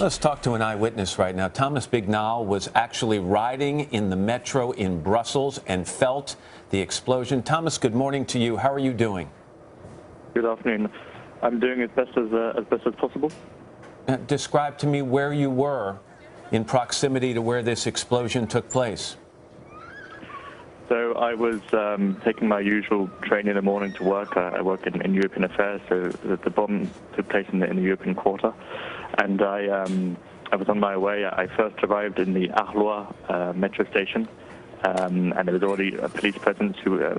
Let's talk to an eyewitness right now. Thomas Bignal was actually riding in the metro in Brussels and felt the explosion. Thomas, good morning to you. How are you doing? Good afternoon. I'm doing as best as possible. Describe to me where you were in proximity to where this explosion took place. So I was taking my usual train in the morning to work. I work in European affairs, so the bomb took place in the European quarter. And I was on my way. I first arrived in the Arlois metro station, and there was already a police presence,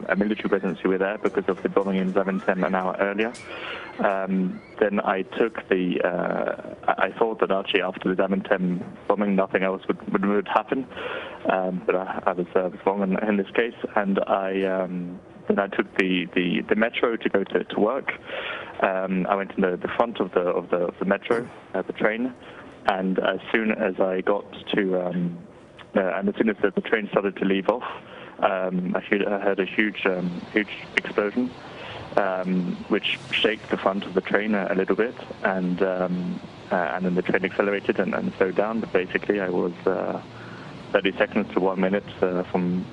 a military presence who were there because of the bombing in Zaventem an hour earlier. Then I took the. I thought that actually after the Zaventem bombing, nothing else would happen, but I was wrong in this case, and then I took the metro to go to work. I went in the front of the metro, the train, and as soon as I got to, and as soon as the train started to leave off, I heard a huge explosion, which shook the front of the train a little bit, and then the train accelerated and slowed down. But basically, I was 30 seconds to 1 minute from,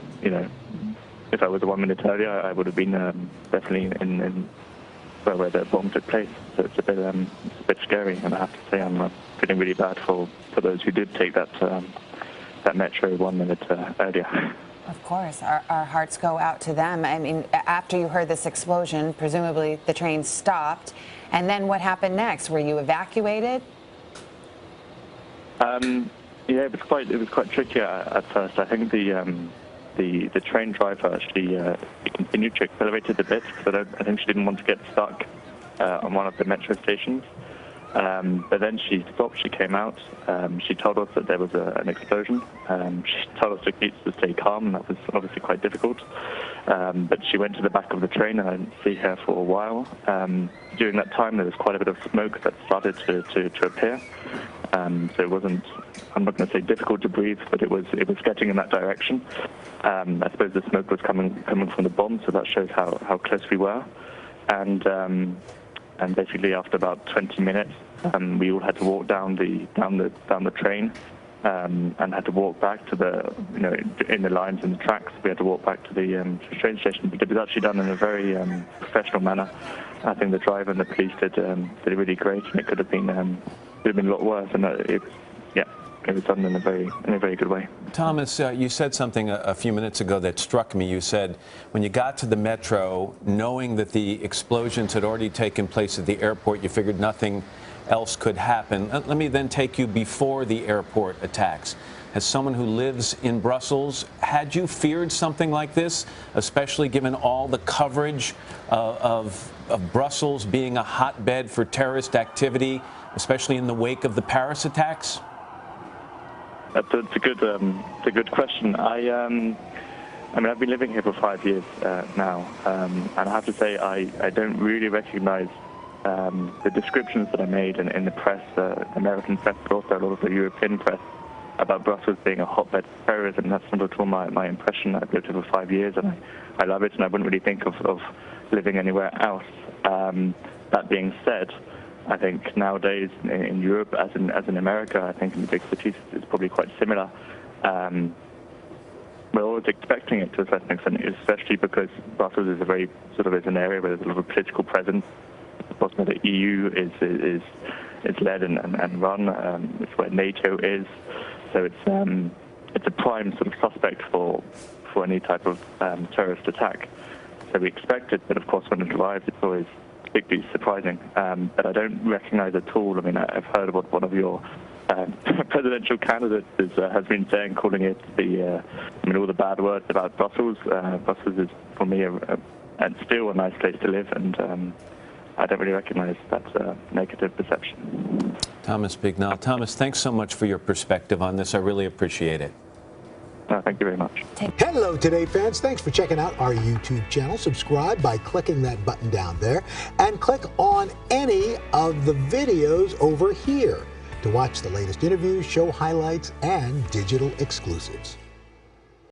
if I was 1 minute earlier, I would have been definitely in where the bomb took place. So it's a bit scary, and I have to say I'm feeling really bad for those who did take that metro 1 minute earlier. Of course, our hearts go out to them. I mean, after you heard this explosion, presumably the train stopped, and then what happened next? Were you evacuated? Yeah, it was quite tricky at first. I think the train driver actually continued to accelerate it a bit, because I think she didn't want to get stuck on one of the metro stations. But then she stopped, she came out, she told us that there was an explosion. She told us to stay calm, and that was obviously quite difficult. But she went to the back of the train, and I didn't see her for a while. During that time, there was quite a bit of smoke that started to appear. So it wasn't, I'm not going to say difficult to breathe, but it was getting in that direction. I suppose the smoke was coming from the bomb, so that shows how close we were. And basically, after about 20 minutes, we all had to walk down the train, and had to walk back to the, in the lines and the tracks. We had to walk back to the train station. But it was actually done in a very professional manner. I think the driver and the police did really great, and it could have been a lot worse. And it was done in a very good way. Thomas, you said something a few minutes ago that struck me. You said when you got to the metro, knowing that the explosions had already taken place at the airport, you figured nothing else could happen. Let me then take you before the airport attacks. As someone who lives in Brussels, had you feared something like this, especially given all the coverage of Brussels being a hotbed for terrorist activity, especially in the wake of the Paris attacks? It's a good question. I mean, I've been living here for 5 years now, and I have to say I don't really recognize the descriptions that are made in the press, American press, but also a lot of the European press, about Brussels being a hotbed for terrorism. That's not at all my impression. I've lived here for 5 years, and I love it, and I wouldn't really think of living anywhere else. That being said, I think nowadays in Europe, as in America, I think in the big cities, it's probably quite similar. We're always expecting it to a certain extent, especially because Brussels is is an area where there's a lot of political presence. Of course, where the EU is led and run. It's where NATO is, so it's a prime sort of suspect for any type of terrorist attack. So we expect it, but of course, when it arrives, it's always particularly surprising. But I don't recognize at all. I mean, I've heard what one of your presidential candidates has been saying, calling it all the bad words about Brussels. Brussels is, for me, and still a nice place to live, and I don't really recognize that negative perception. Thomas Bignal. Thomas, thanks so much for your perspective on this. I really appreciate it. Thank you very much. Hello, Today fans. Thanks for checking out our YouTube channel. Subscribe by clicking that button down there, and click on any of the videos over here to watch the latest interviews, show highlights, and digital exclusives.